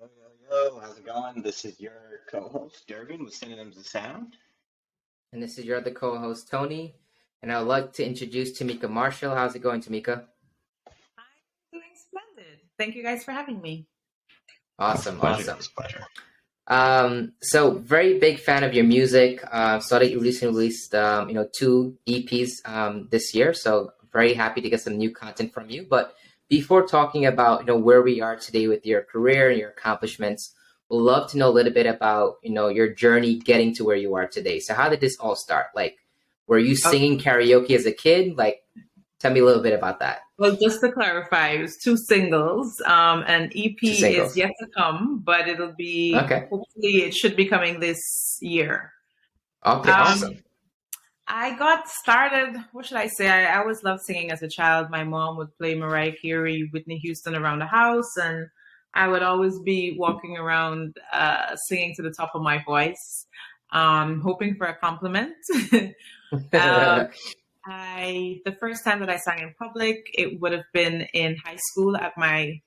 Yo, yo, yo, how's it going? This is your co-host, Durgan, with Synonyms of Sound. And this is your other co-host, Tony. And I would like to introduce Tameka Marshall. How's it going, Tameka? I'm doing splendid. Thank you guys for having me. Awesome, Pleasure, awesome. it's a pleasure. So very big fan of your music. Saw that you recently released, two EPs this year. So very happy to get some new content from you. But before talking about, where we are today with your career and your accomplishments, we'd love to know a little bit about, your journey getting to where you are today. So how did this all start? Like, were you singing karaoke as a kid? Like, tell me a little bit about that. Well, just to clarify, it was two singles. An EP is yet to come, but it'll be, hopefully it should be coming this year. Okay, awesome. I got started, what should I say? I always loved singing as a child. My mom would play Mariah Carey, Whitney Houston around the house, and I would always be walking around singing to the top of my voice, hoping for a compliment. The first time that I sang in public, it would have been in high school at my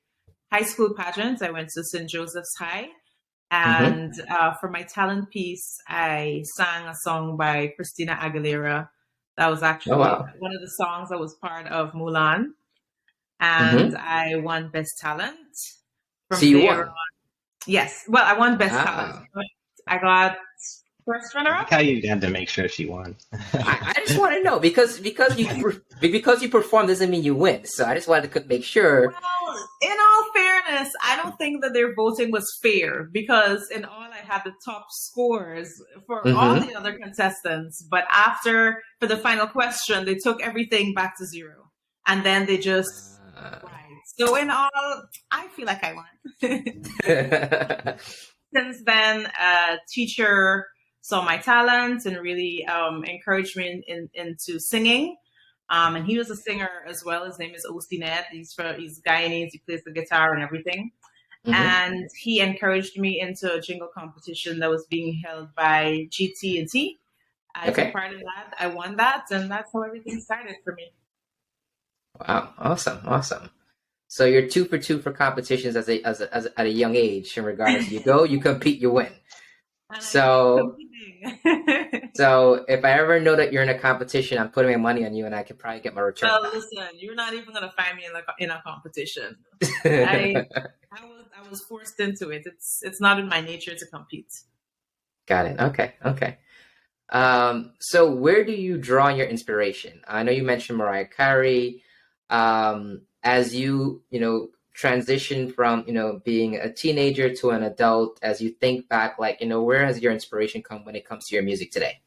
high school pageant. I went to St. Joseph's High. And for my talent piece, I sang a song by Christina Aguilera. That was actually one of the songs that was part of Mulan. And I won Best Talent. So you won? Yes. Well, I won Best Talent. But I got first runner-up. I like how you had to make sure she won. I just want to know because you perform doesn't mean you win. So I just wanted to make sure. Well, in all fairness, I don't think that their voting was fair because in all I had the top scores for all the other contestants. But for the final question, they took everything back to zero, and then they just So in all, I feel like I won. Since then, a teacher saw my talent and really encouraged me into singing. And he was a singer as well. His name is Ostinette. He's Guyanese. He plays the guitar and everything. And he encouraged me into a jingle competition that was being held by GT&T. I took part in that. I won that, and that's how everything started for me. Wow! Awesome. So you're 2 for 2 for competitions at a young age. In regards, you go, you compete, you win. So if I ever know that you're in a competition, I'm putting my money on you, and I could probably get my return. Well, listen, you're not even gonna find me in a competition. I was forced into it. It's not in my nature to compete. Got it. Okay. So where do you draw your inspiration? I know you mentioned Mariah Carey. As you transition from, being a teenager to an adult, as you think back, where has your inspiration come when it comes to your music today?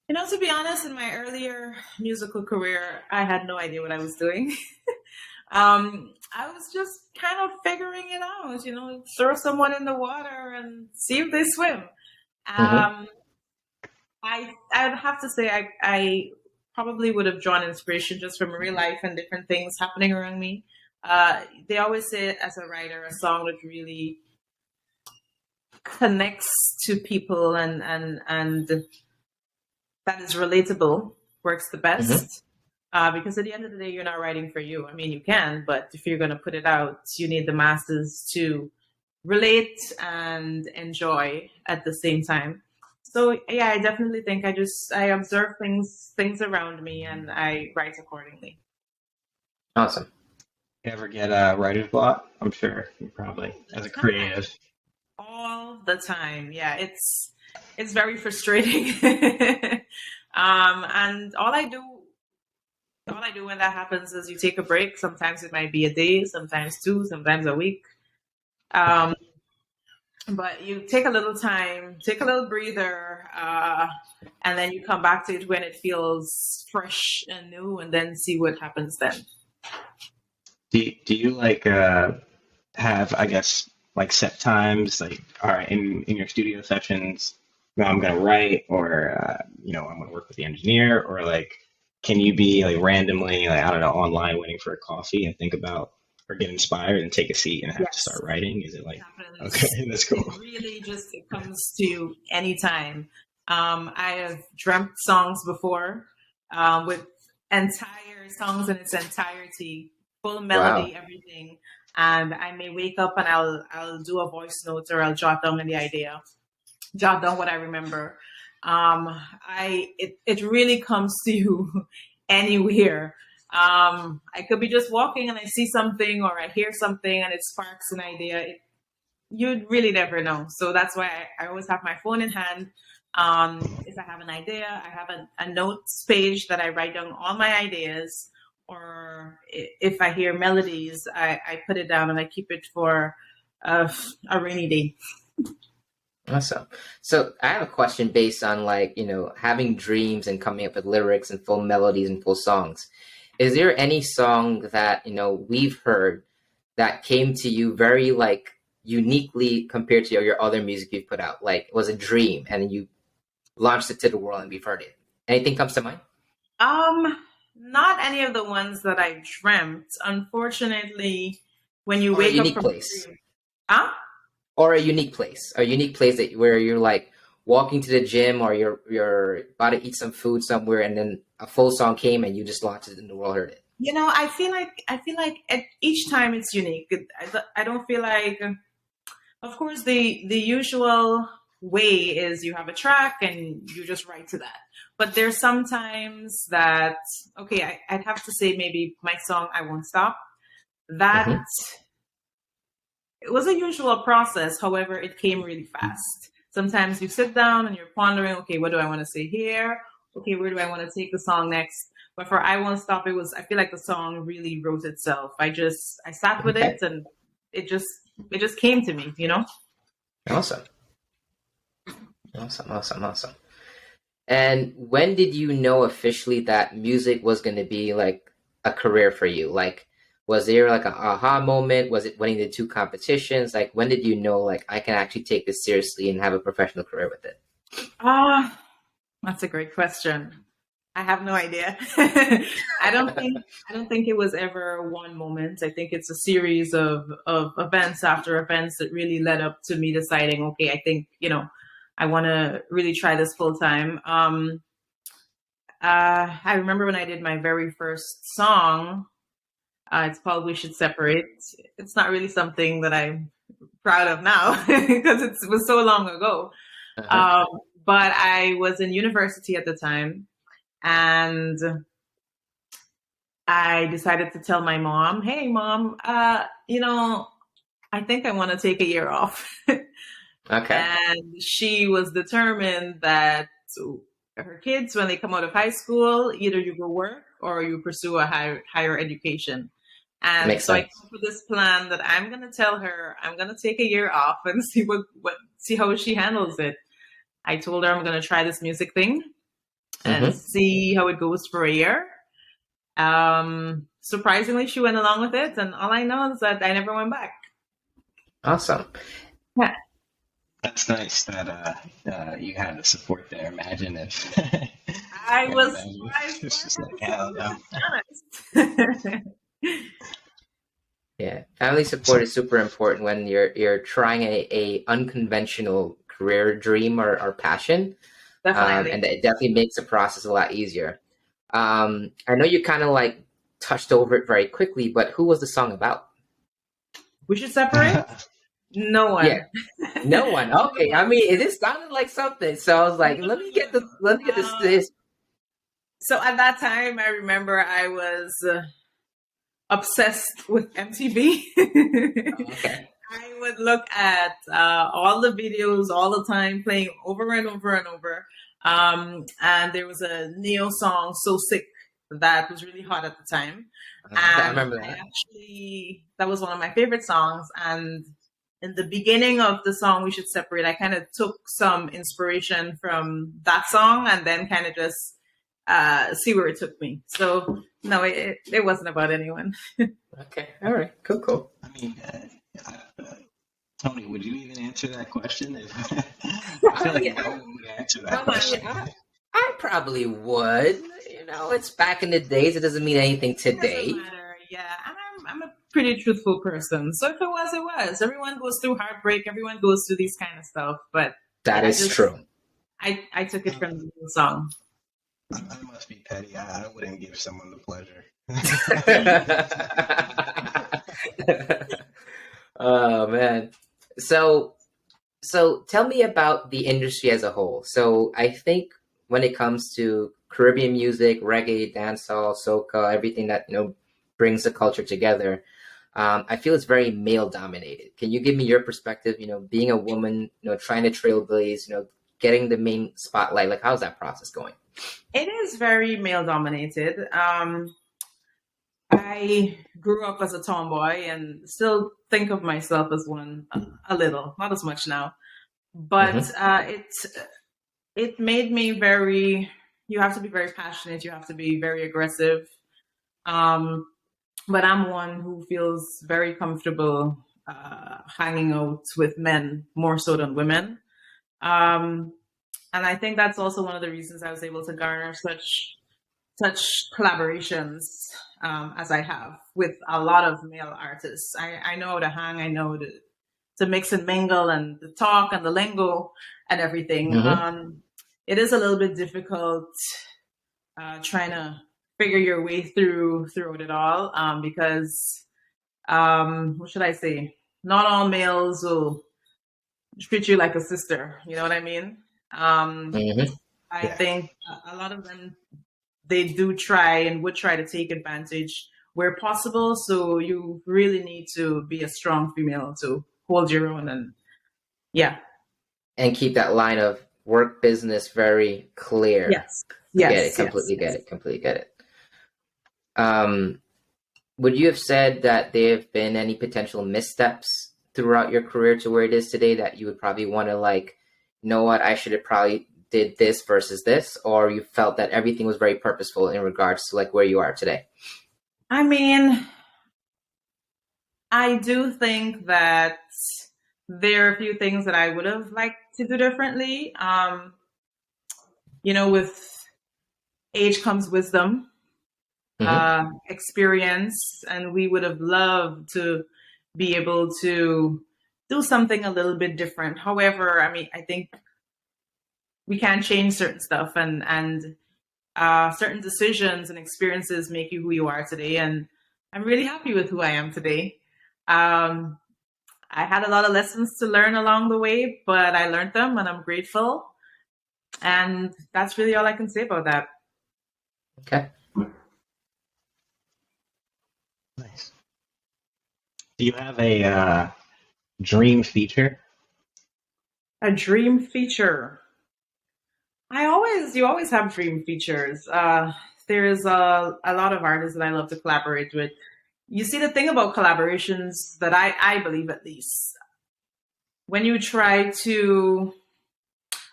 To be honest, in my earlier musical career, I had no idea what I was doing. I was just kind of figuring it out, throw someone in the water and see if they swim. I'd have to say I probably would have drawn inspiration just from real life and different things happening around me. They always say as a writer, a song that really connects to people and that is relatable works the best. Because at the end of the day, you're not writing for you. I mean, you can, but if you're going to put it out, you need the masses to relate and enjoy at the same time. So yeah, I definitely think I observe things around me and I write accordingly. Awesome. You ever get a writer's block? I'm sure you probably, as a creative. All the time. Yeah, it's very frustrating. And all I do when that happens is you take a break. Sometimes it might be a day, sometimes 2, sometimes a week. But you take a little time, take a little breather, and then you come back to it when it feels fresh and new, and then see what happens then. Do you have, I guess, set times, all right, in your studio sessions, I'm going to write, or I'm going to work with the engineer, or can you be randomly, I don't know, online waiting for a coffee and think about or get inspired and take a seat and have to start writing? Is it okay, that's cool. It really it comes to any time. I have dreamt songs before with entire songs in its entirety, full melody, everything. and I may wake up and I'll do a voice note or I'll jot down what I remember. It really comes to you anywhere. I could be just walking and I see something or I hear something and it sparks an idea. You'd really never know. So that's why I always have my phone in hand. If I have an idea, I have a notes page that I write down all my ideas. Or if I hear melodies, I put it down and I keep it for a rainy day. Awesome. So I have a question based on like, having dreams and coming up with lyrics and full melodies and full songs. Is there any song that, we've heard that came to you very like uniquely compared to your other music you've put out? Like it was a dream and you launched it to the world and we've heard it. Anything comes to mind? Not any of the ones that I dreamt. Unfortunately, when you Or a wake up unique from place. a dream, huh? Or a unique place. A unique place that where you're like walking to the gym or you're about to eat some food somewhere and then a full song came and you just launched it and the world heard it. I feel like each time it's unique. I don't feel like, of course, the usual way is you have a track and you just write to that. But there's sometimes that, okay, I'd have to say maybe my song "I Won't Stop." That Mm-hmm. it was a usual process. However, it came really fast. Sometimes you sit down and you're pondering, okay, what do I want to say here? Okay, where do I want to take the song next? But for "I Won't Stop," I feel like the song really wrote itself. I sat with Okay. it and it just came to me. Awesome. Awesome. And when did you know officially that music was going to be like a career for you? Like, was there like an aha moment? Was it winning the two competitions? Like, when did you know, like, I can actually take this seriously and have a professional career with it? That's a great question. I have no idea. I don't think it was ever one moment. I think it's a series of events after events that really led up to me deciding, okay, I think, I want to really try this full time. I remember when I did my very first song. It's called "We Should Separate." It's not really something that I'm proud of now because it was so long ago. Uh-huh. Um, but I was in university at the time, and I decided to tell my mom, "Hey, mom, I think I want to take a year off." Okay. And she was determined that her kids, when they come out of high school, either you go work or you pursue a higher education. And Makes so I sense. came up with this plan that I'm gonna tell her I'm gonna take a year off and see how she handles it. I told her I'm gonna try this music thing and Mm-hmm. see how it goes for a year. Surprisingly, she went along with it, and all I know is that I never went back. Awesome. Yeah. That's nice that you had the support there. Imagine if I yeah, was imagine surprised if it's by just her like hell support, no. to be honest. Yeah. Family support So is super important when you're trying a unconventional career dream or passion. Definitely. And it definitely makes the process a lot easier. I know you kind of like touched over it very quickly, but who was the song about? We should separate? No Yeah, one. no one. No Okay, I one. mean, it just sounded like something. So I was like, let me get this. Um, This. so at that time, I remember I was obsessed with MTV. Okay. I would look at all the videos all the time, playing over and over and over. And there was a Neo song, "So Sick," that was really hot at the time. I And remember that. that was one of my favorite songs. And in the beginning of the song "We Should Separate," I kind of took some inspiration from that song and then kind of just see where it took me. So no, it wasn't about anyone. Okay. All right. Cool. I mean, Tony, would you even answer that question? I feel like Yeah. no one would answer that I mean, question. I probably would. It's back in the days. It doesn't mean anything It doesn't today. matter. Yeah, and I'm a pretty truthful person. So if it was, it was. Everyone goes through heartbreak. Everyone goes through these kind of stuff. But That yeah, is true. I took it Um, from the song. I must be petty. I wouldn't give someone the pleasure. Oh man. So tell me about the industry as a whole. So I think when it comes to Caribbean music, reggae, dancehall, soca, everything that brings the culture together, I feel it's very male dominated. Can you give me your perspective? Being a woman, trying to trailblaze, getting the main spotlight. Like, how's that process going? It is very male dominated. I grew up as a tomboy and still think of myself as one a little, not as much now. But Hmm. it made me very. You have to be very passionate. You have to be very aggressive. Um, but I'm one who feels very comfortable hanging out with men more so than women. Um, and I think that's also one of the reasons I was able to garner such collaborations as I have with a lot of male artists. I know how to hang, I know to mix and mingle and the talk and the lingo and everything. Hmm. It is a little bit difficult trying to figure your way through it all because what should I say? Not all males will treat you like a sister. You know what I mean? Um, Hmm. I Yeah. think a lot of them they do try and would try to take advantage where possible. So you really need to be a strong female to hold your own. And yeah, And keep that line of work business very clear. yes, I get it. yes, yes, Completely get yes. it. Completely get it. Um, would you have said that there have been any potential missteps throughout your career to where it is today that you would probably want to like, you know what, I should have probably did this versus this, or you felt that everything was very purposeful in regards to like where you are today? I mean, I do think that there are a few things that I would have liked to do differently. With age comes wisdom, Hmm. experience, and we would have loved to be able to do something a little bit different. However, I mean, I think we can change certain stuff, and certain decisions and experiences make you who you are today. And I'm really happy with who I am today. Um, I had a lot of lessons to learn along the way, but I learned them, and I'm grateful. And that's really all I can say about that. Okay. Nice. Do you have a dream feature? A dream feature. You always have dream features. There's a lot of artists that I love to collaborate with. You see, the thing about collaborations that I believe at least, when you try to,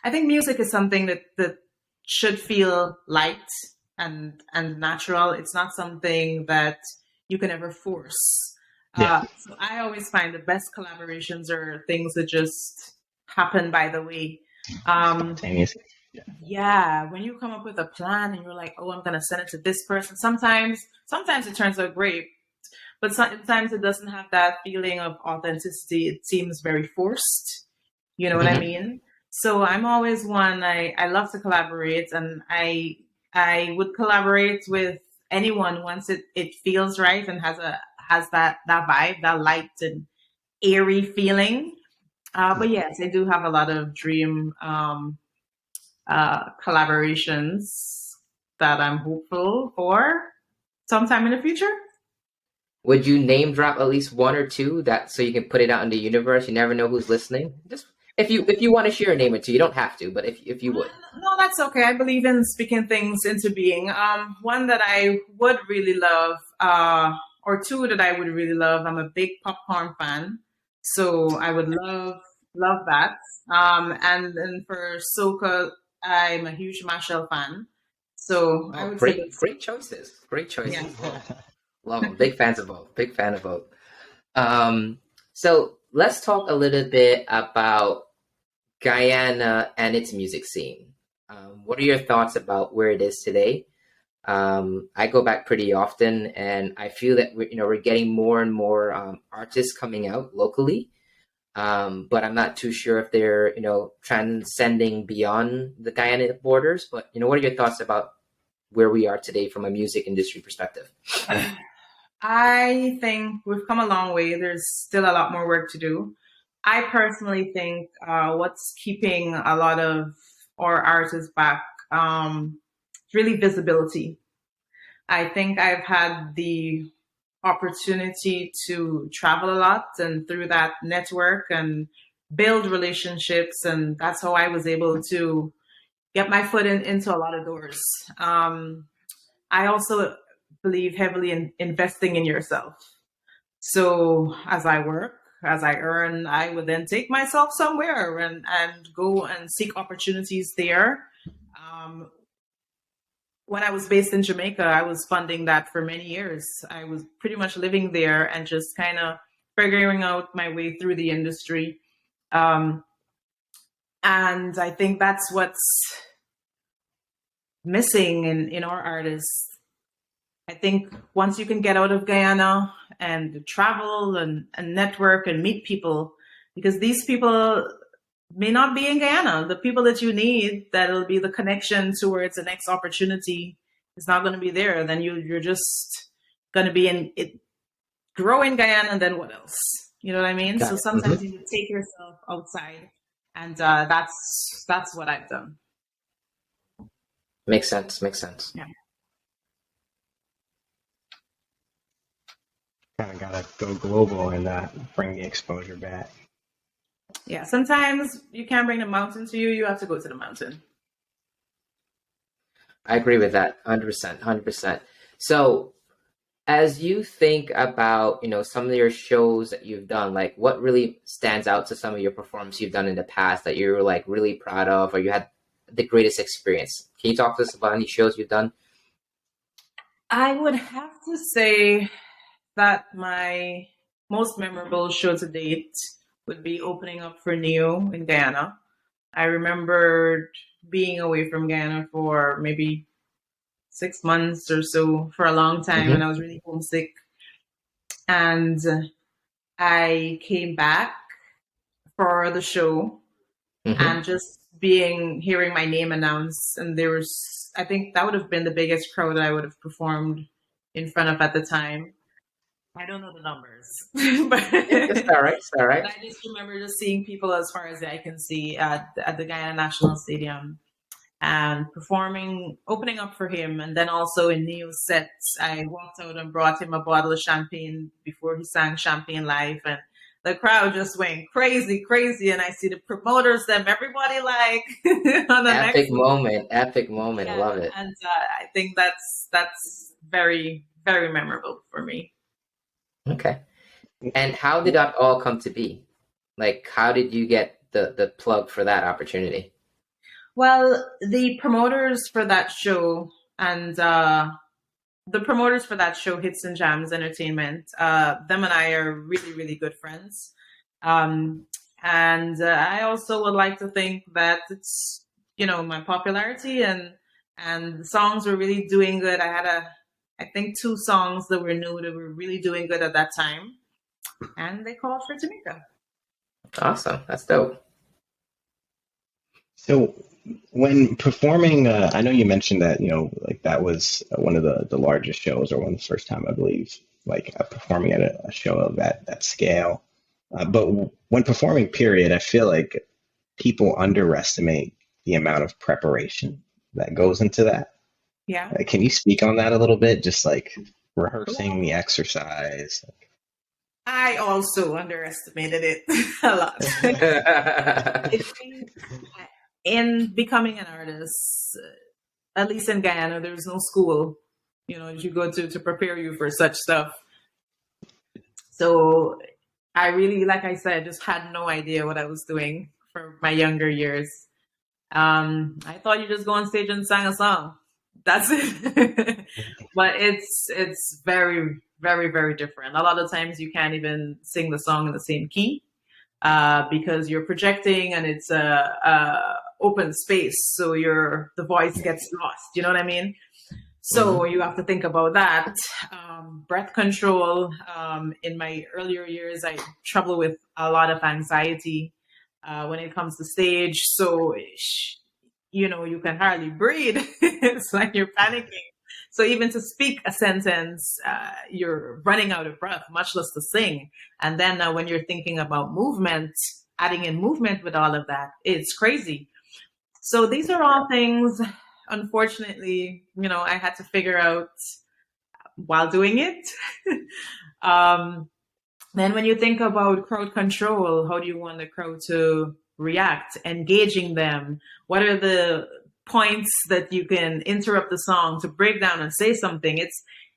I think music is something that should feel light and natural. It's not something that you can ever force. Yeah. So I always find the best collaborations are things that just happen by the way. Um, Spontaneous. Yeah. Yeah, when you come up with a plan and you're like, "Oh, I'm gonna send it to this person." Sometimes it turns out great, but sometimes it doesn't have that feeling of authenticity. It seems very forced. You know what I Hmm. mean? So I'm always one. I love to collaborate, and I would collaborate with anyone once it feels right and has that vibe, that light and airy feeling. But Yeah. yes, I do have a lot of dream collaborations that I'm hopeful for sometime in the future. Would you name drop at least one or two that so you can put it out in the universe? You never know who's listening. Just if you want to share, name it too. You don't have to, but if you would. No, that's okay. I believe in speaking things into being. One that I would really love, or two that I would really love. I'm a big popcorn fan, so I would love that. And then for soca, I'm a huge Marshall fan, so I Oh, would say great, that's great choices. Great yeah. choices. Love them. Big fans of both. Big fan of both. Um, so let's talk a little bit about Guyana and its music scene. What are your thoughts about where it is today? I go back pretty often, and I feel that we're getting more and more artists coming out locally. But I'm not too sure if they're transcending beyond the Guyana borders. But what are your thoughts about where we are today from a music industry perspective? I think we've come a long way. There's still a lot more work to do. I personally think what's keeping a lot of our artists back is really visibility. I think I've had the opportunity to travel a lot and through that network and build relationships, and that's how I was able to get my foot into a lot of doors. I also believe heavily in investing in yourself. So as I work, as I earn, I would then take myself somewhere and go and seek opportunities there. Um, when I was based in Jamaica, I was funding that for many years. I was pretty much living there and just kind of figuring out my way through the industry. Um, and I think that's what's missing in our artists. I think once you can get out of Guyana and travel and network and meet people, because these people may not be in Guyana, the people that you need that'll be the connection towards the next opportunity is not going to be there. Then you're just going to be in it, grow in Guyana, and then what else? You know what I mean? Got So it. Hmm. sometimes you need to take yourself outside, and that's what I've done. Makes sense. Makes sense. Yeah. Kind of gotta go global and bring the exposure back. Yeah, sometimes you can't bring the mountain to you. You have to go to the mountain. I agree with that. 100%. 100%. So, as you think about, some of your shows that you've done, like what really stands out to some of your performances you've done in the past that you're like really proud of, or you had the greatest experience? Can you talk to us about any shows you've done? I would have to say that my most memorable show to date would be opening up for Neo in Guyana. I remembered being away from Guyana for maybe 6 months or so for a long time, and Hmm. I was really homesick. And I came back for the show Hmm. and just hearing my name announced, and there was, I think that would have been the biggest crowd I would have performed in front of at the time. I don't know the numbers, Yeah, it's but all right. It's all but right. I just remember just seeing people as far as I can see at the Guyana National Stadium and performing, opening up for him, and then also in Neo's sets, I walked out and brought him a bottle of champagne before he sang Champagne Live, and the crowd just went crazy, crazy, and I see the promoters, them, everybody like on the next Epic level. moment. Epic moment. I Yeah, love it. and I think that's very, very memorable for me. Okay. And how did that all come to be? Like, how did you get the plug for that opportunity? Well, the promoters for that show and the promoters for that show, Hits and Jams Entertainment, them and I are really, really good friends. Um, and I also would like to think that it's, my popularity and the songs were really doing good. I had I think 2 songs that were new that were really doing good at that time, and they called for Tameka. Awesome. That's dope. So when performing, I know you mentioned that, like that was one of the largest shows, or one of the first time, I believe, like performing at a show of that scale. But when performing, period, I feel like people underestimate the amount of preparation that goes into that. Yeah. Can you speak on that a little bit? Just like rehearsing the Well, exercise. I also underestimated it a lot. I think in becoming an artist, at least in Guyana, there's no school, that you go to prepare you for such stuff. So I really, like I said, just had no idea what I was doing for my younger years. I thought you just go on stage and sang a song. That's it. But it's very, very, very different. A lot of times you can't even sing the song in the same key because you're projecting and it's a open space, so the voice gets lost. You know what I mean? So Hmm. you have to think about that. Breath control. In my earlier years, I trouble with a lot of anxiety when it comes to stage. So you can hardly breathe. It's like you're panicking. So even to speak a sentence, you're running out of breath, much less to sing. And then when you're thinking about movement, adding in movement with all of that, it's crazy. So these are all things, unfortunately, I had to figure out while doing it. um, then when you think about crowd control, how do you want the crowd to react, engaging them? What are the points that you can interrupt the song to break down and say something?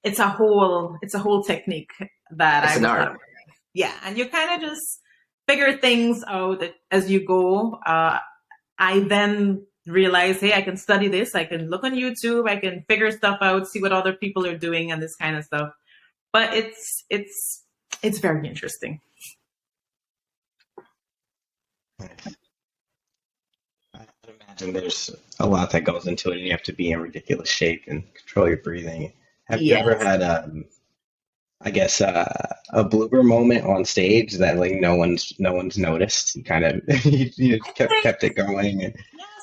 It's a whole technique that It's I an was art. not. Yeah, and you kind of just figure things out as you go. I then realized, hey, I can study this. I can look on YouTube. I can figure stuff out, see what other people are doing, and this kind of stuff. But it's very interesting. I would imagine there's a lot that goes into it, and you have to be in ridiculous shape and control your breathing. Have you ever Yes. had, I guess, a blooper moment on stage that like no one's noticed? You kind of you I think, kept it going. yeah,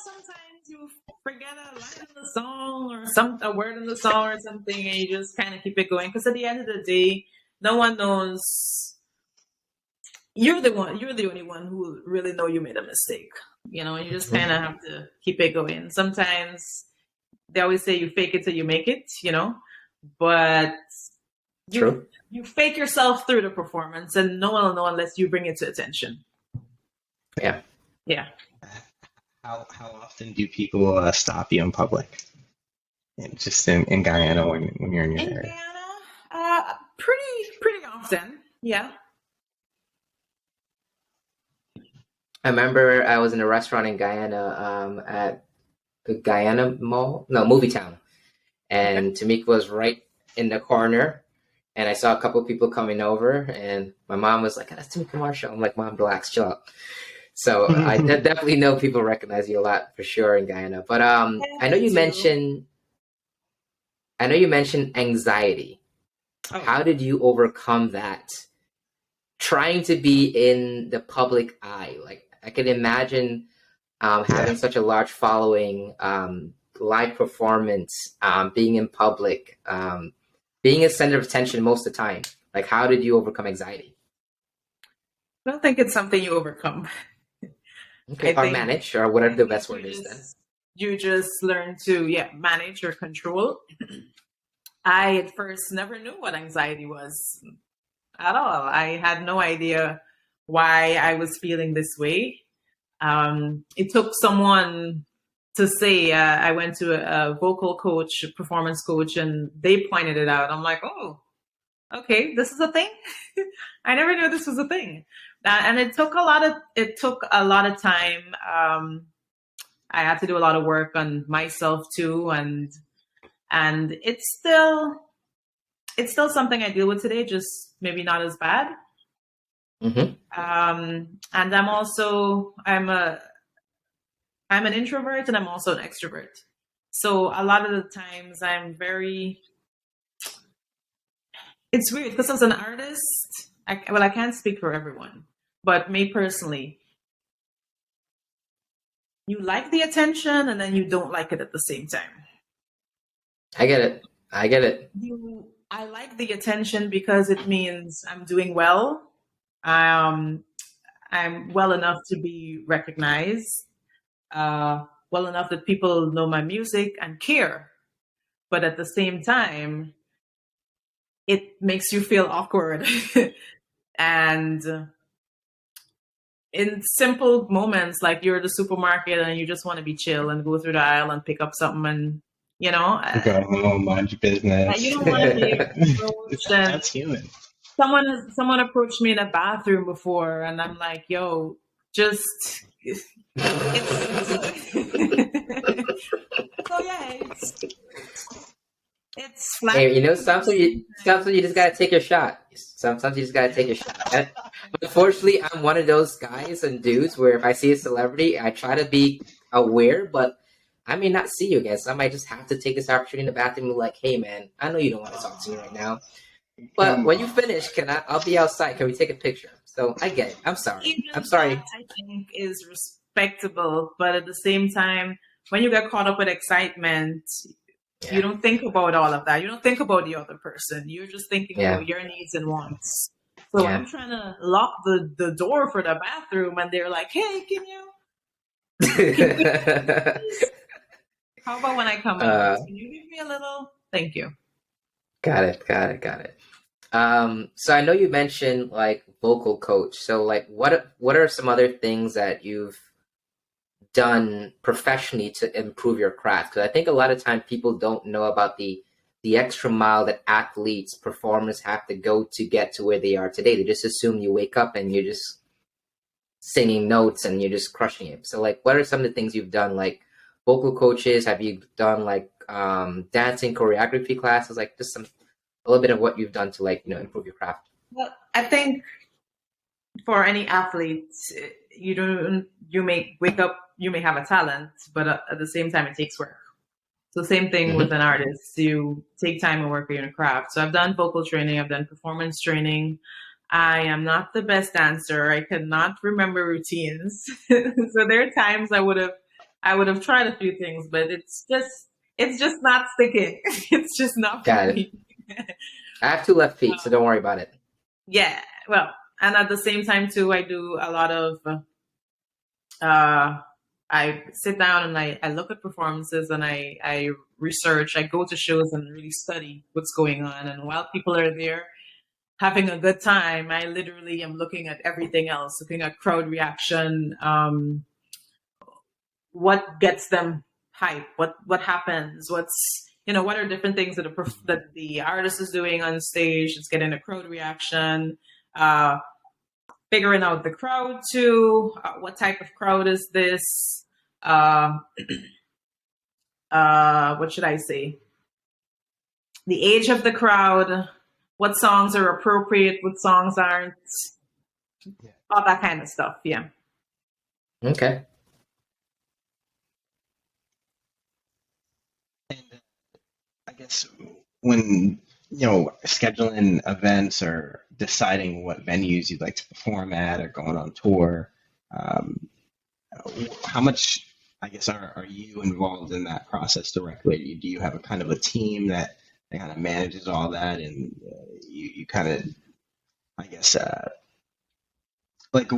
sometimes you forget a line in the song or a word in the song or something, and you just kind of keep it going. Because at the end of the day, no one knows. You're the one. You're the only one who really know you made a mistake. You just kind of have to keep it going. Sometimes they always say you fake it till you make it. But you True. you fake yourself through the performance, and no one will know unless you bring it to attention. Yeah. Yeah. How often do people stop you in public? Just in Guyana when you're in your In area. Guyana, pretty often. Yeah. I remember I was in a restaurant in Guyana at the Guyana Mall, no, Movie Town. Okay. And Tameka was right in the corner. And I saw a couple of people coming over, and my mom was like, "That's Tameka Marshall." I'm like, "Mom, relax, chill out." So I definitely know people recognize you a lot for sure in Guyana. But Yeah, I know they you do. mentioned anxiety. Oh, How did you overcome that? Trying to be in the public eye, like I can imagine Yeah. having such a large following, live performance, being in public, being a center of attention most of the time. Like, how did you overcome anxiety? I don't think it's something you overcome. Okay, I or think manage, or whatever I the think best word is then. you just learn to manage or control. I at first never knew what anxiety was at all. I had no idea why I was feeling this way. It took someone to say, I went to a vocal coach, a performance coach, and they pointed it out. I'm like, oh, okay, this is a thing. I never knew this was a thing. And it took a lot of time. I had to do a lot of work on myself too, and it's still something I deal with today, just maybe not as bad. Mm-hmm. And I'm an introvert, and I'm also an extrovert. So a lot of the times it's weird because as an artist, I can't speak for everyone, but me personally, you like the attention and then you don't like it at the same time. I get it. I get it. I like the attention because it means I'm doing well. Um, I'm well enough to be recognized, well enough that people know my music and care. But at the same time, it makes you feel awkward. And in simple moments, like you're at the supermarket and you just want to be chill and go through the aisle and pick up something, and you know, uh, Go home, mind your you business. don't want to be approached. And That's human. someone approached me in a bathroom before, and I'm like, "Yo, just it's." So yeah, it's flat. Hey, sometimes you just gotta take your shot. Sometimes you just gotta take your shot. And unfortunately, I'm one of those guys and dudes where if I see a celebrity, I try to be aware, but I may not see you again. So I might just have to take this opportunity in the bathroom and be like, "Hey, man, I know you don't want to talk to me right now, but Come when you on. finish, I'll be outside. Can we take a picture?" So I get it. I'm sorry. I'm Even sorry. that I think is respectable, but at the same time, when you get caught up with excitement, You Yeah. don't think about all of that. You don't think about the other person. You're just thinking Yeah. about your needs and wants. So Yeah. I'm trying to lock the door for the bathroom, and they're like, "Hey, can you please? How about when I come out? uh, Can you give me a little? Thank you." got it. Got it. Got it. So I know you mentioned like vocal coach. So like, what are some other things that you've done professionally to improve your craft? Because I think a lot of time people don't know about the extra mile that athletes, performers have to go to get to where they are today. They just assume you wake up and you're just singing notes and you're just crushing it. So like, what are some of the things you've done? Like vocal coaches? Have you done like dancing choreography classes? Like just a little bit of what you've done to like improve your craft. Well, I think for any athlete, you don't. You may wake up. You may have a talent, but at the same time, it takes work. So same thing with Mm-hmm. an artist. You take time and work on your craft. So I've done vocal training. I've done performance training. I am not the best dancer. I cannot remember routines. So there are times I would have tried a few things, but it's just not sticking. It's just not for Got it. me. I have two left feet, so don't worry about it. Yeah. Well, and at the same time too, I do a lot of uh I sit down and I look at performances and I research, I go to shows and really study what's going on. And while people are there having a good time, I literally am looking at everything else, looking at crowd reaction, what gets them hype, what happens, what are different things that the artist is doing on stage. It's getting a crowd reaction, uh, figuring out the crowd too. What type of crowd is this? Uh, what should I say? The age of the crowd. What songs are appropriate? What songs aren't? Yeah. All that kind of stuff. Yeah. Okay. And I guess when scheduling events or deciding what venues you'd like to perform at or going on tour, um, how much I guess are you involved in that process directly? Do you have a kind of a team that kind of manages all that, and you kind of I guess like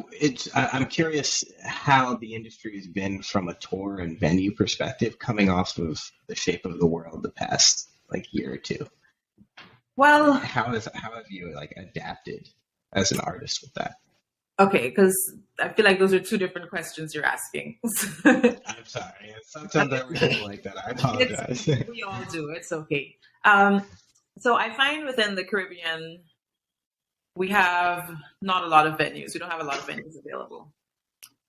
I'm curious how the industry has been from a tour and venue perspective coming off of the shape of the world the past like year or two. Well, How have you like adapted as an artist with that? okay, because I feel like those are two different questions you're asking. I'm sorry. Sometimes I ramble like that. I It's apologize. we all do. It's okay. So I find within the Caribbean we have not a lot of venues. We don't have a lot of venues available.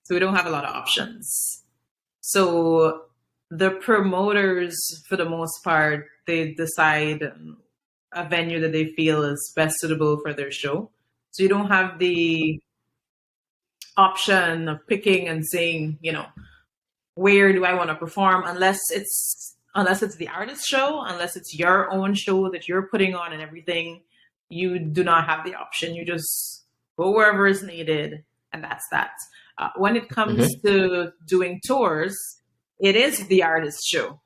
So we don't have a lot of options. So the promoters, for the most part, they decide a venue that they feel is best suitable for their show. So you don't have the option of picking and saying, where do I want to perform, unless it's the artist show, unless it's your own show that you're putting on and everything. You do not have the option. You just go wherever is needed, and that's that. When it comes Mm-hmm. to doing tours, it is the artist show.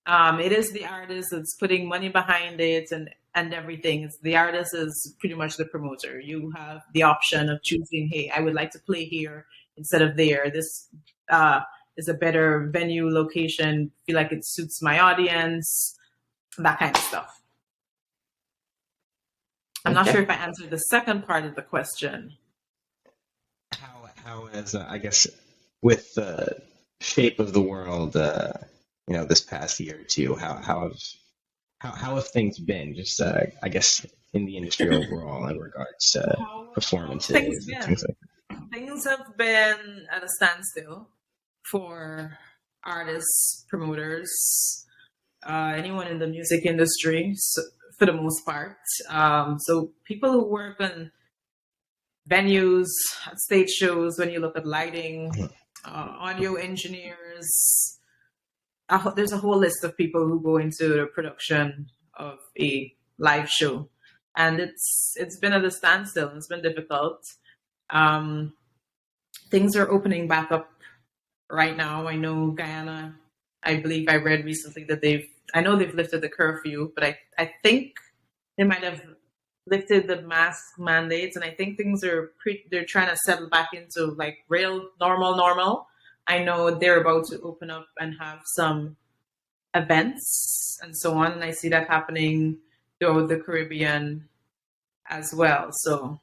It is the artist that's putting money behind it and everything. It's the artist is pretty much the promoter. You have the option of choosing, hey, I would like to play here instead of there. This is a better venue location. Feel like it suits my audience. That kind of stuff. I'm not sure Okay. if I answered the second part of the question. How is I guess with the shape of the world, this past year or two, how have things been? Just I guess in the industry overall in regards to How have things performances and things been? like Things have been at a standstill for artists, promoters, anyone in the music industry, so, for the most part. So people who work on venues, stage shows, when you look at lighting, that. audio engineers, there's a whole list of people who go into the production of a live show, and it's been at a standstill. And it's been difficult. Um, Things are opening back up right now. I know Guyana. I believe I read recently that they've I know they've lifted the curfew, but I think they might have lifted the mask mandates, and I think things are they're trying to settle back into like real normal. I know they're about to open up and have some events and so on, and I see that happening throughout the Caribbean as well. So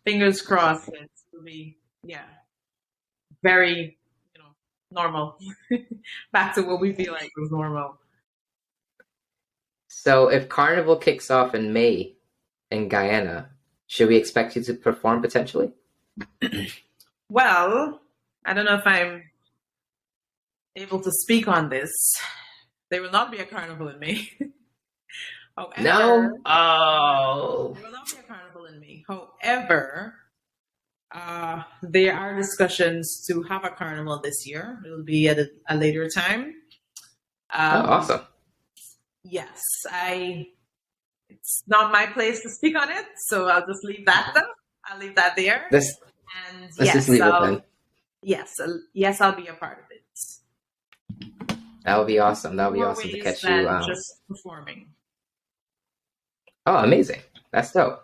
fingers crossed it will be very normal. Back to what we feel like was normal. So if Carnival kicks off in May in Guyana, should we expect you to perform potentially? Well, I don't know if I'm able to speak on this. There will not be a carnival in May. However, No? Oh. there will not be a carnival in May. However, there are discussions to have a carnival this year. It will be at a later time. Awesome. Yes, it's not my place to speak on it, so I'll just leave that though. I'll leave that there. Let's Yes, just leave it then. Yes, I'll be a part of it. That would be awesome. That would be More awesome to ways catch than you. just performing. Oh, amazing. That's dope.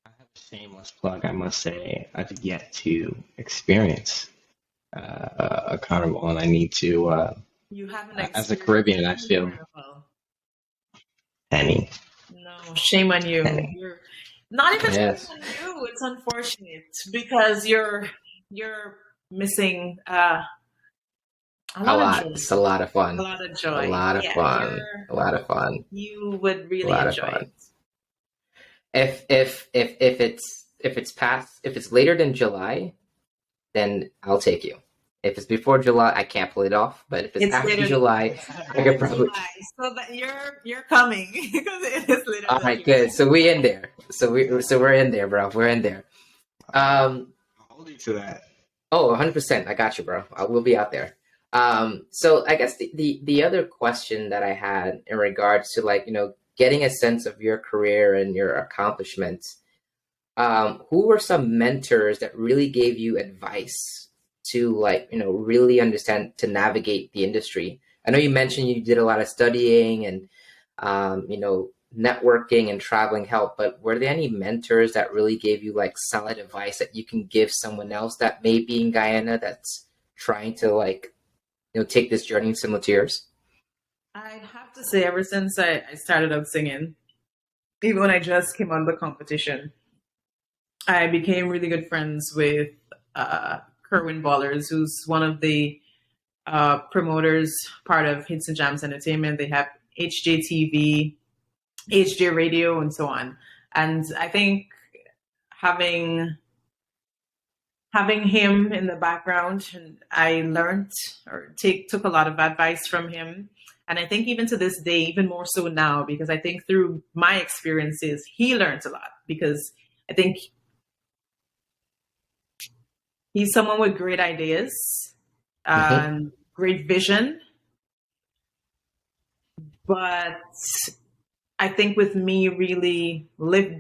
I have a shameless plug, I must say. I've yet to experience a carnival, and I need to. You haven't As a Caribbean, I feel penny. No, shame on you. You're not even Yes. shame on you. It's unfortunate because you're missing a A lot lot. of joy. It's a lot of fun. A lot of joy. A lot of Yeah, fun. A lot of fun. you would really A lot of enjoy fun. it. If it's later than July, then I'll take you. If it's before July, I can't pull it off. But if it's after later- July, I could probably. July, so that you're coming because it is later. All than right, July. good. So we in there. So we're in there, bro. We're in there. I'll hold you to that. Oh, 100%. I got you, bro. We'll be out there. So I guess the other question that I had in regards to getting a sense of your career and your accomplishments, who were some mentors that really gave you advice to really understand to navigate the industry? I know you mentioned you did a lot of studying and networking and traveling help, but were there any mentors that really gave you solid advice that you can give someone else that may be in Guyana that's trying to take this journey similar to yours? I have to say, ever since I started out singing, even when I just came out of the competition, I became really good friends with Kerwin Ballers, who's one of the promoters, part of Hits and Jams Entertainment. They have HJTV, HJ Radio, and so on. And I think having him in the background, and I learned or took a lot of advice from him. And I think even to this day, even more so now, because I think through my experiences, he learns a lot, because I think he's someone with great ideas, great vision. But I think with me really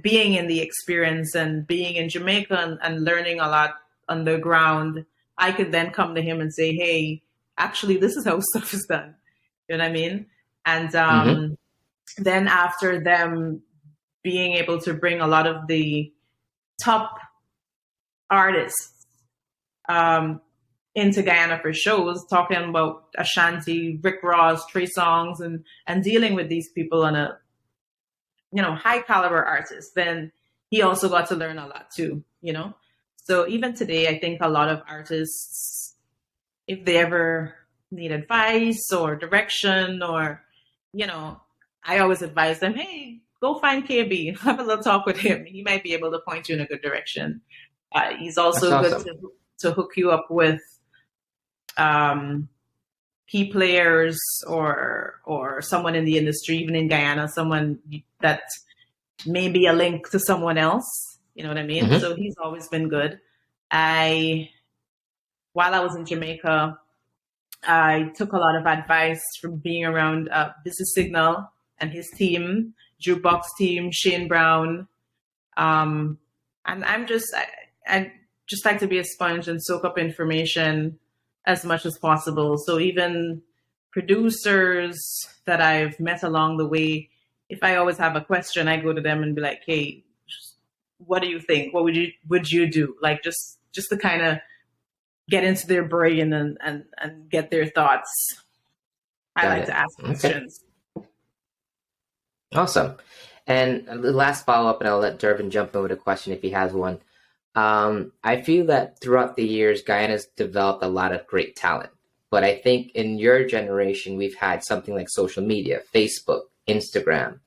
being in the experience and being in Jamaica and learning a lot on the ground, I could then come to him and say, hey, actually, this is how stuff is done. You know what I mean? And then after them being able to bring a lot of the top artists into Guyana for shows, talking about Ashanti, Rick Ross, Trey Songz, and dealing with these people on a high caliber artists, then he also got to learn a lot too, So even today, I think a lot of artists, if they ever need advice or direction or, I always advise them, hey, go find KB, have a little talk with him. He might be able to point you in a good direction. He's also That's good awesome. to hook you up with key players or someone in the industry, even in Guyana, someone that may be a link to someone else. You know what I mean? Mhm. So he's always been good. While I was in Jamaica, I took a lot of advice from being around Business Signal and his team, Jukebox team, Shane Brown. And I just like to be a sponge and soak up information as much as possible. So even producers that I've met along the way, if I always have a question, I go to them and be like, "Hey, what do you think? What would you do?" Like just to kind of get into their brain and get their thoughts. I Got like to it. ask Okay. questions. Awesome. And the last follow up, and I'll let Dervin jump in with a question if he has one. I feel that throughout the years, Guyana's developed a lot of great talent. But I think in your generation, we've had something like social media, Facebook, Instagram,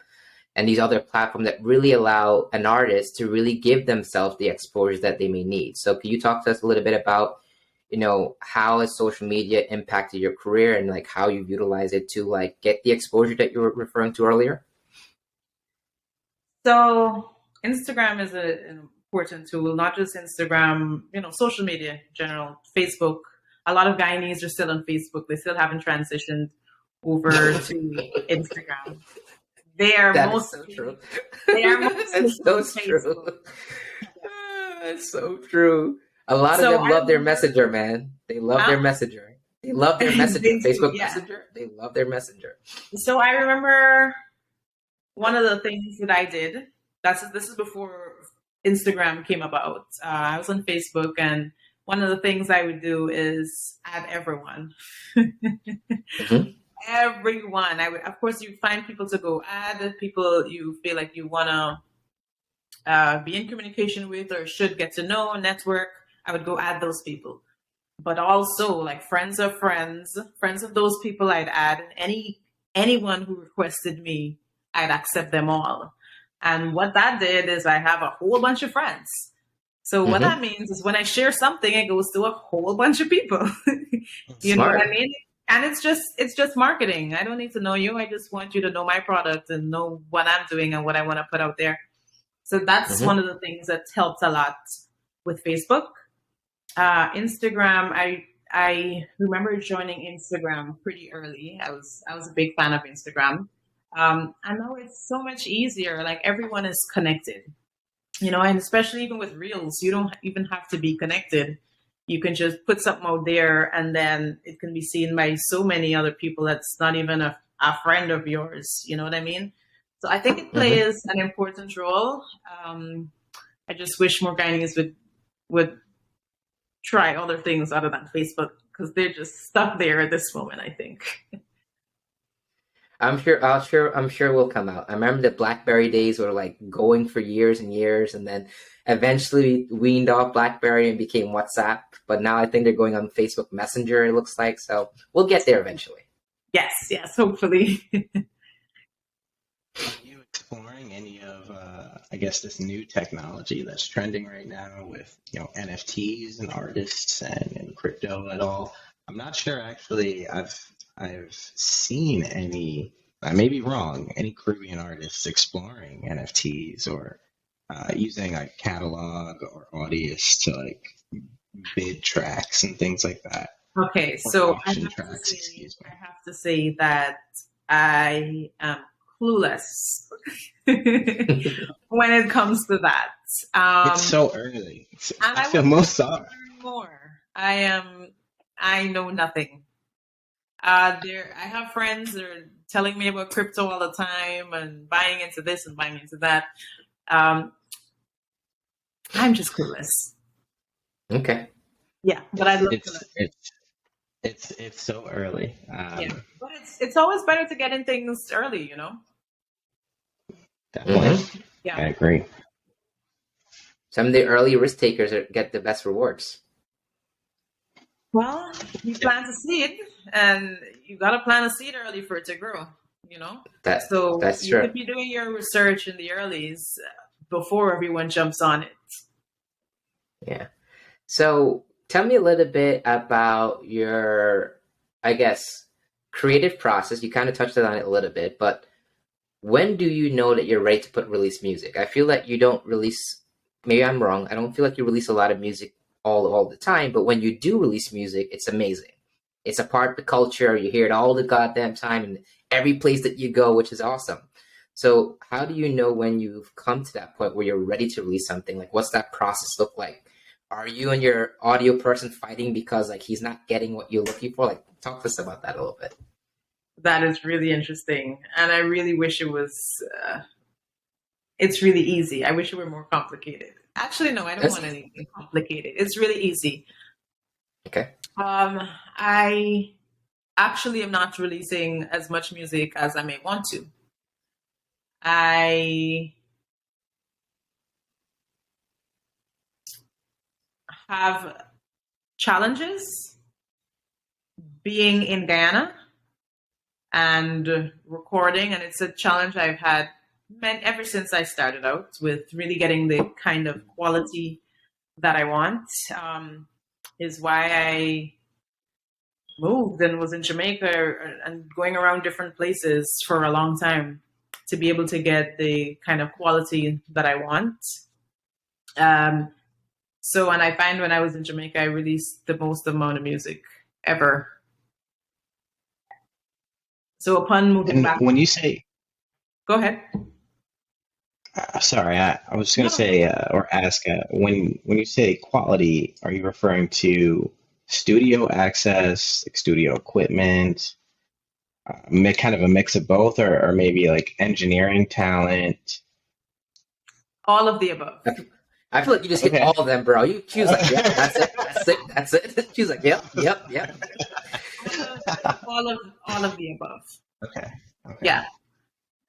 and these other platforms that really allow an artist to really give themselves the exposure that they may need. So can you talk to us a little bit about, how has social media impacted your career and like how you utilize it to like get the exposure that you were referring to earlier? So Instagram is an important tool, not just Instagram, social media in general, Facebook. A lot of Guyanese are still on Facebook. They still haven't transitioned over to Instagram. They are That is so mostly true. they are mostly That's so on true. Facebook. That's so true. A lot of So them I love their remember, messenger, man. They love their huh? messenger. They love their messenger. They do, Facebook yeah. Messenger. They love their messenger. So I remember one of the things that I did. This is before Instagram came about. I was on Facebook, and one of the things I would do is add everyone. Hmm. Everyone. I would, of course, you find people to go add, people you feel like you want to be in communication with or should get to know, network. I would go add those people. But also like friends of those people I'd add, and anyone who requested me, I'd accept them all. And what that did is I have a whole bunch of friends. So what Hmm. that means is when I share something, it goes to a whole bunch of people. You know what I Smart. mean? And it's just marketing. I don't need to know you. I just want you to know my product and know what I'm doing and what I want to put out there. So that's Hmm. one of the things that's helped a lot with Facebook. Instagram, I remember joining Instagram pretty early. I was a big fan of Instagram. And now it's so much easier. Like everyone is connected, and especially even with Reels, you don't even have to be connected. You can just put something out there, and then it can be seen by so many other people that's not even a friend of yours. You know what I mean? So I think it Hmm. plays an important role. Um, I just wish more Guyanese would try other things other than Facebook because they're just stuck there at this moment, I think. I'm sure will come out. I remember the BlackBerry days were like going for years and years, and then eventually weaned off BlackBerry and became WhatsApp. But now I think they're going on Facebook Messenger. It looks like so. We'll get there eventually. Yes, yes, hopefully. Are you exploring any of, I guess, this new technology that's trending right now with, NFTs and artists and crypto at all? I'm not sure actually. I've seen any, I may be wrong, any Caribbean artists exploring NFTs or using like catalog or Audius to like bid tracks and things like that, Okay, or so I auction have to tracks, say, excuse I me. have to say that I am clueless when it comes to that. It's Um, so early. and I I feel would love most to are. learn more. I know nothing. I have friends that are telling me about crypto all the time and buying into this and buying into that. Um, I'm just clueless. Okay. Yeah, but I'd It's love to it's learn. it's it's so early. Yeah, but it's always better to get in things early. Definitely, Hmm. Yeah. I agree. Some of the early risk takers get the best rewards. Well, you Yeah, plant a seed, and you gotta plant a seed early for it to grow. You know, That so that's you true. could be doing your research in the earlies before everyone jumps on it. Yeah. So tell me a little bit about your, I guess, creative process. You kind of touched on it a little bit, but when do you know that you're ready to put release music? I feel that you don't release, maybe I'm wrong. I don't feel like you release a lot of music all the time, but when you do release music, it's amazing. It's a part of the culture. You hear it all the goddamn time in every place that you go, which is awesome. So how do you know when you've come to that point where you're ready to release something? Like what's that process look like? Are you and your audio person fighting because like he's not getting what you're looking for? Like talk to us about that a little bit. That is really interesting. And I really wish it was, it's really easy. I wish it were more complicated. Actually, no, I don't That's want anything complicated. It's really easy. okay. I actually am not releasing as much music as I may want to. I have challenges being in Guyana and recording, and it's a challenge I've had ever since I started out with really getting the kind of quality that I want. Is why I moved and was in Jamaica and going around different places for a long time to be able to get the kind of quality that I want. Um, so, and I find when I was in Jamaica, I released the most amount of music ever. So, upon moving And back, when you say, go ahead. sorry, I was just going to No. say or ask, when you say quality, are you referring to studio access, like studio equipment, kind of a mix of both, or maybe like engineering talent? All of the above. I feel like you just hit Okay. all of them, bro. She was like, "Yep, that's it, that's it, that's it." She was like, "Yep, yep, yep." All of the above. Okay. Okay. Yeah.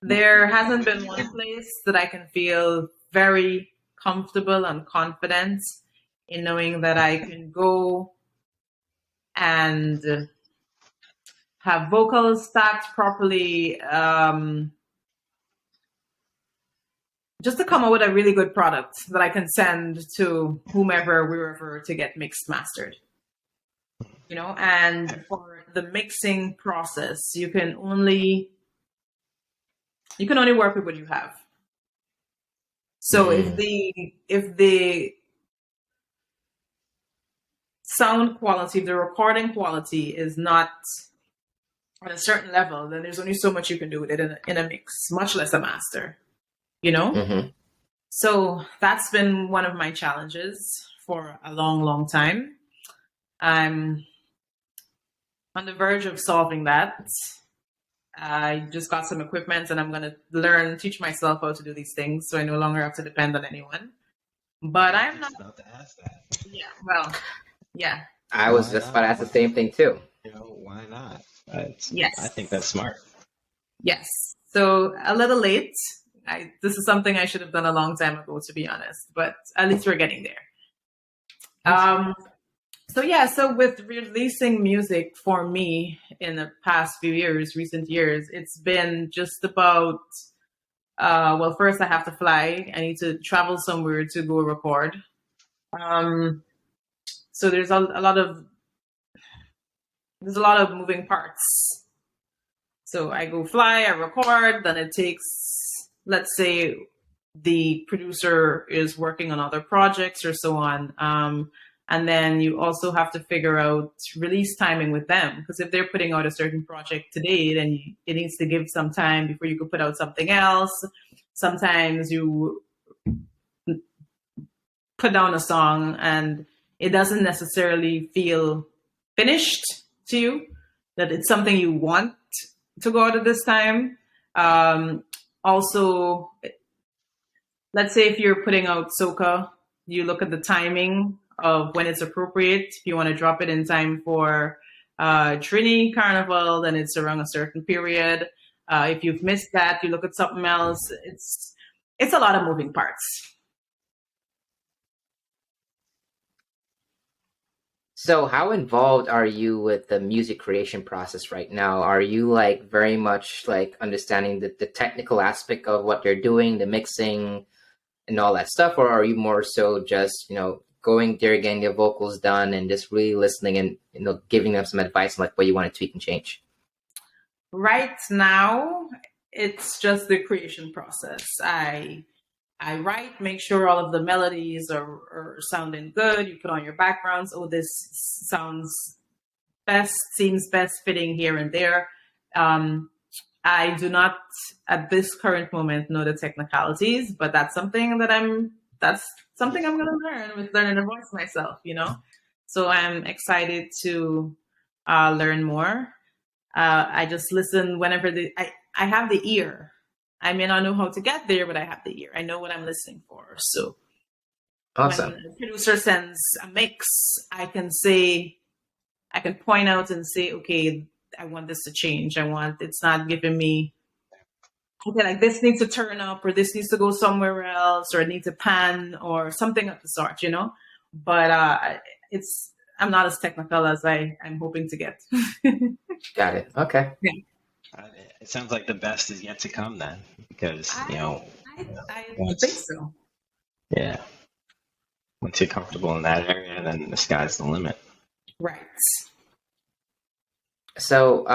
There hasn't been one place that I can feel very comfortable and confident in knowing that I can go and have vocals stacked properly, just to come up with a really good product that I can send to whomever, wherever to get mixed, mastered. And for the mixing process, you can only work with what you have. So Mm, if the sound quality, the recording quality is not at a certain level, then there's only so much you can do with it in a mix, much less a master, you know? mm-hmm. So that's been one of my challenges for a long, long time. I'm on the verge of solving that. I just got some equipment and I'm going to teach myself how to do these things so I no longer have to depend on anyone. But I was I'm not, just about to ask that. yeah, well, yeah, I was Why just about to not? ask the same thing too. Why not? I think yes, that's smart. yes. So a little late. This is something I should have done a long time ago, to be honest, but at least we're getting there. That's Um, so yeah, so with releasing music for me in the past few years, recent years, it's been just about, well, first I have to fly. I need to travel somewhere to go record. Um, so there's a lot of moving parts. So I go fly, I record, then it takes, let's say the producer is working on other projects or so on. And then you also have to figure out release timing with them. Because if they're putting out a certain project today, then it needs to give some time before you can put out something else. Sometimes you put down a song and it doesn't necessarily feel finished to you, that it's something you want to go out at this time. Also, let's say if you're putting out soca, you look at the timing of when it's appropriate. If you want to drop it in time for Trini Carnival, then it's around a certain period. If you've missed that, you look at something else. It's a lot of moving parts. So, how involved are you with the music creation process right now? Are you like very much like understanding the technical aspect of what you're doing, the mixing and all that stuff, or are you more so just going there, getting the vocals done, and just really listening and giving them some advice on like what you want to tweak and change? Right now, it's just the creation process. I write, make sure all of the melodies are sounding good. You put on your backgrounds. Oh, this sounds seems best fitting here and there. I do not, at this current moment, know the technicalities, but that's something that's something I'm going to learn with learning to voice myself. So I'm excited to learn more. I just listen whenever I have the ear. I may not know how to get there, but I have the ear. I know what I'm listening for. So when Awesome. a producer sends a mix, I can point out and say, okay, I want this to change. It's not giving me, okay, like this needs to turn up or this needs to go somewhere else or it needs to pan or something of the sort, you know? But I'm not as technical as I'm hoping to get. Got it. Okay. Yeah. It sounds like the best is yet to come then, because I think once so. yeah, once you're comfortable in that area, then the sky's the limit. Right. So,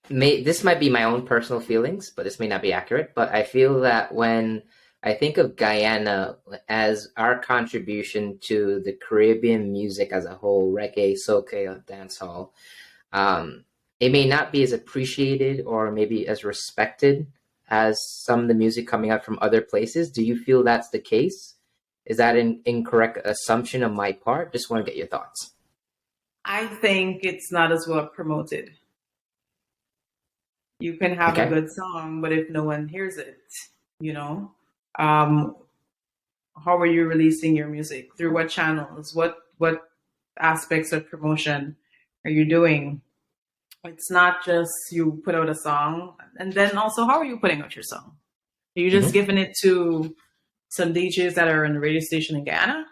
this might be my own personal feelings, but this may not be accurate. But I feel that when I think of Guyana as our contribution to the Caribbean music as a whole, reggae, soca, dancehall, it may not be as appreciated or maybe as respected as some of the music coming out from other places. Do you feel that's the case? Is that an incorrect assumption on my part? Just want to get your thoughts. I think it's not as well promoted. You can have a Okay. good song, but if no one hears it, you know, um, how are you releasing your music? Through what channels? What aspects of promotion are you doing? It's not just you put out a song, and then also how are you putting out your song? Are you just Mm-hmm. giving it to some DJs that are on the radio station in Guyana?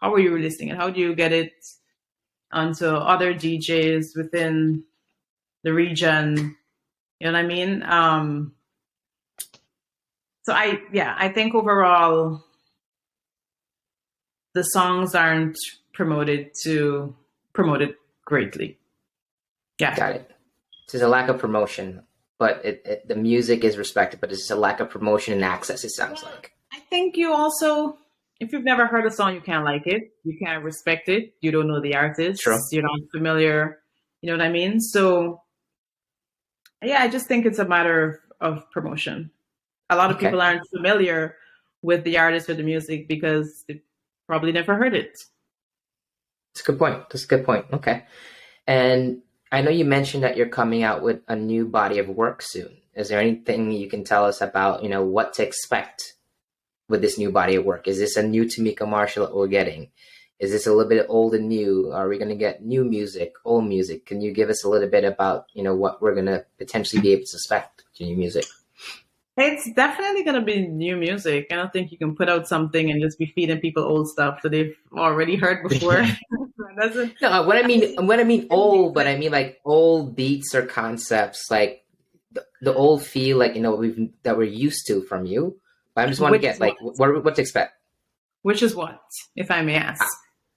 How are you releasing it? How do you get it onto other DJs within the region? You know what I mean? So I think overall the songs aren't promoted greatly. Yeah. Got it. So there's a lack of promotion, but the music is respected, but it's just a lack of promotion and access, it sounds like. I think you also, if you've never heard a song, you can't like it. You can't respect it. You don't know the artist. True. You're not familiar. You know what I mean? So, yeah, I just think it's a matter of promotion. A lot of Okay. people aren't familiar with the artist or the music because they probably never heard it. That's a good point. That's a good point. Okay. And I know you mentioned that you're coming out with a new body of work soon. Is there anything you can tell us about, what to expect with this new body of work? Is this a new Tameka Marshall that we're getting? Is this a little bit old and new? Are we going to get new music, old music? Can you give us a little bit about, what we're going to potentially be able to expect with your new music? It's definitely going to be new music. I don't think you can put out something and just be feeding people old stuff that they've already heard before. No, what I mean old, but I mean like old beats or concepts, like the old feel, like that we're used to from you. But I just want to get like what to expect. Which is what, if I may ask?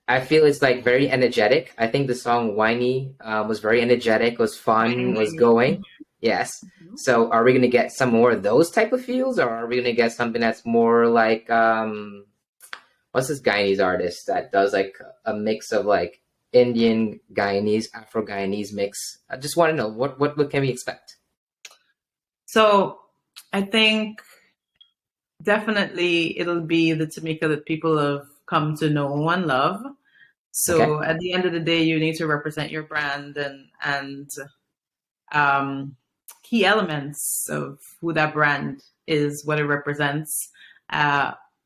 I feel it's like very energetic. I think the song "Whiny" was very energetic, was fun, was going. Yes. Mm-hmm. So are we going to get some more of those type of feels, or are we going to get something that's more like what's this Guyanese artist that does like a mix of like Indian Guyanese, Afro Guyanese mix? I just want to know what can we expect? So I think definitely it'll be the Tameka that people have come to know and love. So Okay. at the end of the day, you need to represent your brand and key elements of who that brand is, what it represents.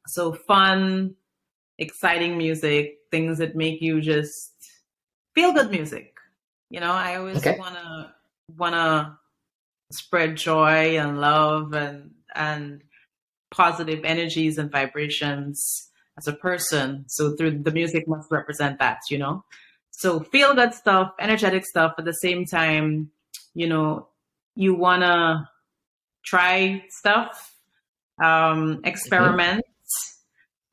So fun, exciting music, things that make you just feel good music. I always Okay. wanna spread joy and love and positive energies and vibrations as a person. So through the music must represent that. So feel good stuff, energetic stuff. At the same time, you wanna try stuff, experiment.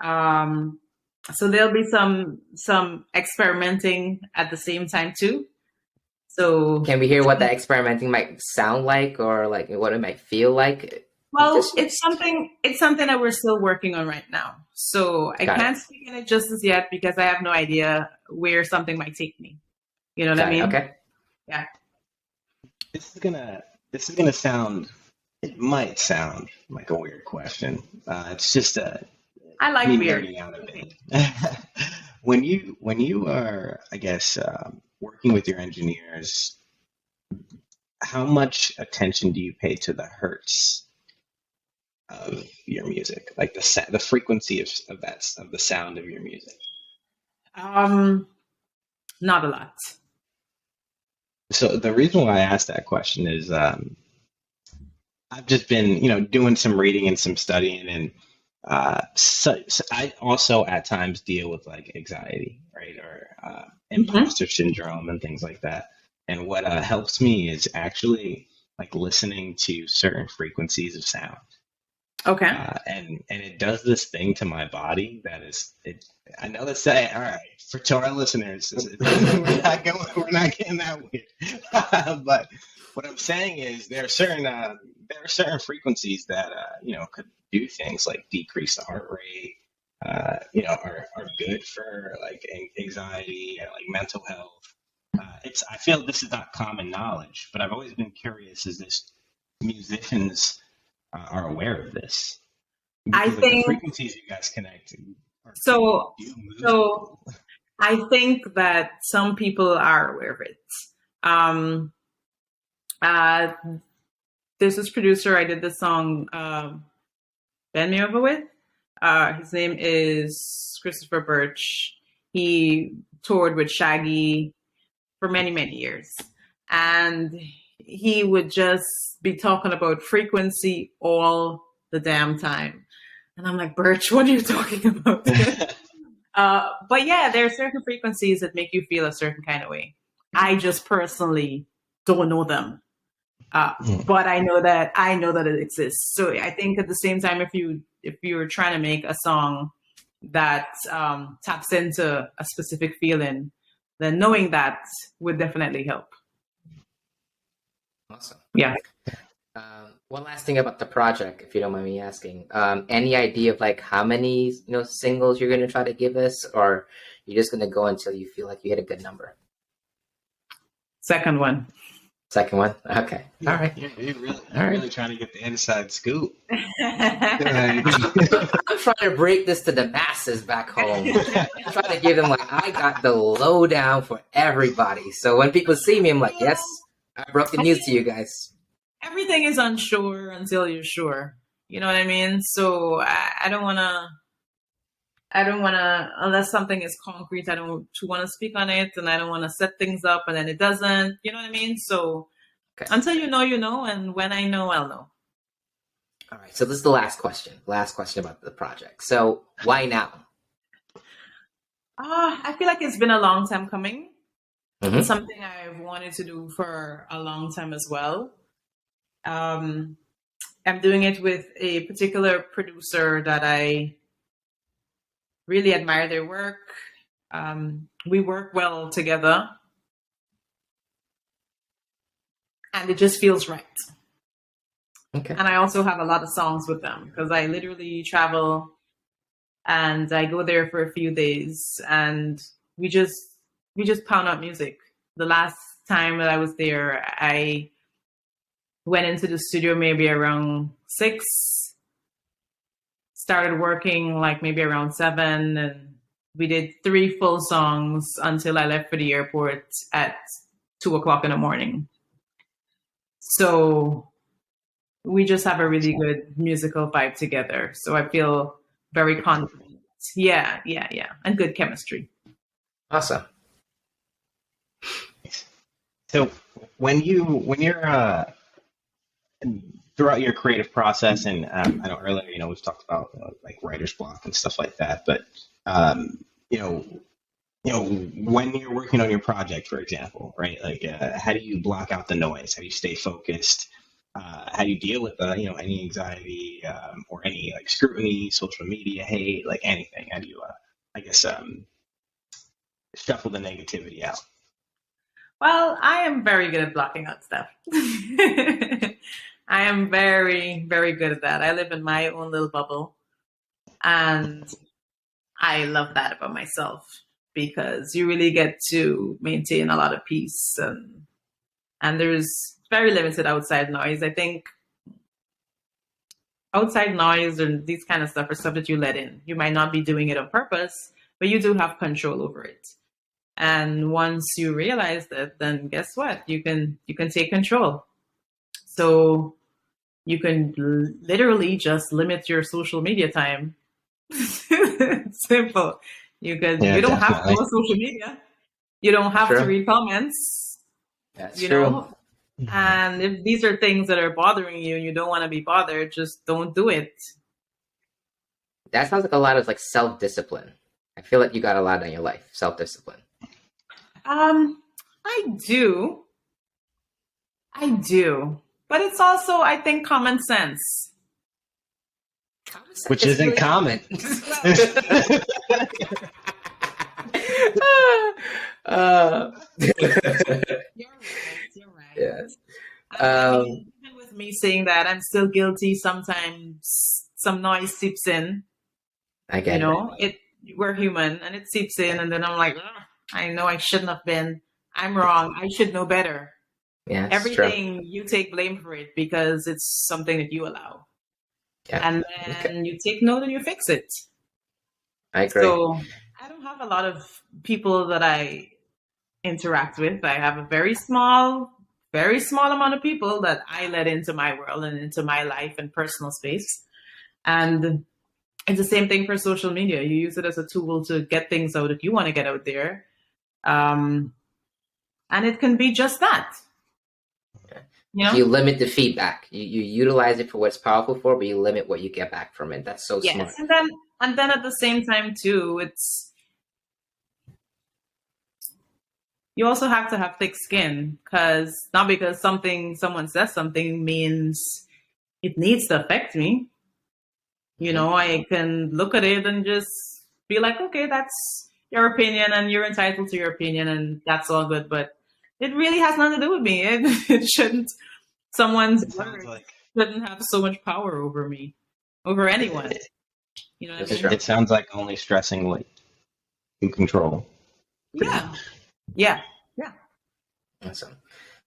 So there'll be some experimenting at the same time too. So Can we hear what that experimenting might sound like, or like what it might feel like? well, it's something that we're still working on right now. So I Got can't speak on it just as yet because I have no idea where something might take me. You know what I Got it. mean? Okay. Yeah. This is gonna sound. It might sound like a weird question. It's just I like me weird. nerding out a bit. When you are, I guess, working with your engineers, how much attention do you pay to the hertz of your music, like the frequency of the sound of your music? Um, Not a lot. So the reason why I asked that question is I've just been, doing some reading and some studying, and so I also at times deal with like anxiety, right, or Hmm. imposter syndrome and things like that. And what helps me is actually like listening to certain frequencies of sound. Okay. And it does this thing to my body that is it. I know that's say all right for to our listeners, we're not getting that weird. But what I'm saying is there are certain frequencies that could do things like decrease the heart rate. Are good for like anxiety and like mental health. It's I feel this is not common knowledge, but I've always been curious: is this musicians are aware of this? I Because like the think frequencies you guys connect so. do move So people. I think that some people are aware of it. Um, uh, there's this producer I did this song, "Bend Me Over" with. His name is Christopher Birch. He toured with Shaggy for many, many years. And he would just be talking about frequency all the damn time. And I'm like, Birch, what are you talking about? But yeah, there are certain frequencies that make you feel a certain kind of way. I just personally don't know them. But I know that it exists. So I think at the same time, if you're trying to make a song that taps into a specific feeling, then knowing that would definitely help. Awesome. Yeah. One last thing about the project, if you don't mind me asking. Any idea of like how many singles you're gonna try to give us, or you're just gonna go until you feel like you hit a good number? Second one. Second one. Okay. All right. All You're right. really trying to get the inside scoop. I'm trying to break this to the masses back home. I'm trying to give them like I got the lowdown for everybody. So when people see me, I'm like, yes, I broke the news to you guys. Everything is unsure until you're sure. You know what I mean? So I don't want to. I don't want to, unless something is concrete, I don't want to speak on it, and I don't want to set things up and then it doesn't. You know what I mean? So Okay. until you know, you know, and when I know, I'll know. All right. So this is the last question. Last question about the project. So why now? I feel like it's been a long time coming. It's Mm-hmm. something I've wanted to do for a long time as well. Um, I'm doing it with a particular producer that I really admire their work. We work well together, and it just feels right. Okay. And I also have a lot of songs with them because I literally travel and I go there for a few days, and we just we just pound out music. The last time that I was there, I went into the studio maybe around 6, started working like maybe around 7, and we did 3 full songs until I left for the airport at 2 o'clock in the morning. So we just have a really good musical vibe together. So I feel very confident. Yeah, yeah, yeah. And good chemistry. Awesome. So when you're throughout your creative process, and I know earlier, we've talked about like writer's block and stuff like that, but um, you know, when you're working on your project, for example, right? Like, how do you block out the noise? How do you stay focused? How do you deal with any anxiety or any like scrutiny, social media hate, like anything? How do you, I guess, shuffle the negativity out? Well, I am very good at blocking out stuff. I am very, very good at that. I live in my own little bubble, and I love that about myself because you really get to maintain a lot of peace, and there's very limited outside noise. I think outside noise and these kind of stuff are stuff that you let in. You might not be doing it on purpose, but you do have control over it. And once you realize that, then guess what? You can take control. So you can literally just limit your social media time. Simple. You Yeah, don't have to go definitely. on social media. You don't have to True. read comments, That's you true. know. And if these are things that are bothering you and you don't want to be bothered, just don't do it. That sounds like a lot of like self-discipline. I feel like you got a lot in your life, self-discipline. I do. I do. But it's also, I think, common sense. Which isn't really common. You're right. You're right. Yes. I mean, even with me saying that, I'm still guilty. Sometimes some noise seeps in. I get it. We're human, and it seeps in, and then I'm like, "Ugh, I know I shouldn't have been. I'm wrong. I should know better." Yeah, it's true. Everything you take blame for it because it's something that you allow, Yeah. and Okay. then you take note and you fix it. I agree. So I don't have a lot of people that I interact with. I have a very small amount of people that I let into my world and into my life and personal space. And it's the same thing for social media. You use it as a tool to get things out if you want to get out there. And it can be just that. You know? You limit the feedback. You utilize it for what it's powerful for, but you limit what you get back from it. That's so smart. Yes. And then at the same time too, you also have to have thick skin, because not because someone says something means it needs to affect me. You know, I can look at it and just be like, okay, that's your opinion and you're entitled to your opinion and that's all good. But it really has nothing to do with me. It shouldn't, someone's words shouldn't have so much power over me, over anyone. You know what I mean? It sounds like only stressing what you control. Yeah. Yeah. Awesome.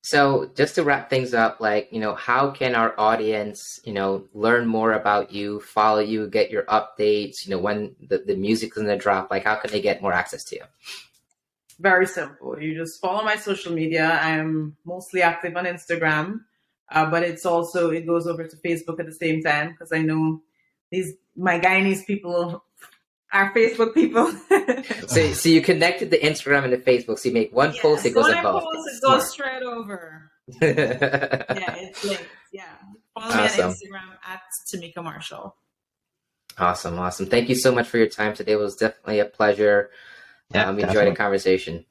So just to wrap things up, like, how can our audience, learn more about you, follow you, get your updates, when the music's going to drop, like, how can they get more access to you? Very simple. You just follow my social media. I'm mostly active on Instagram, but it goes over to Facebook at the same time, because I know my Guyanese people are Facebook people. So you connected the Instagram and the Facebook, so you make one post, it goes in both. It goes straight over. Yeah, it's linked. Yeah. Follow me on Instagram at Tameka Marshall. Awesome. Thank you so much for your time today. It was definitely a pleasure. Yeah, we enjoyed the conversation.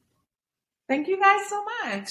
Thank you guys so much.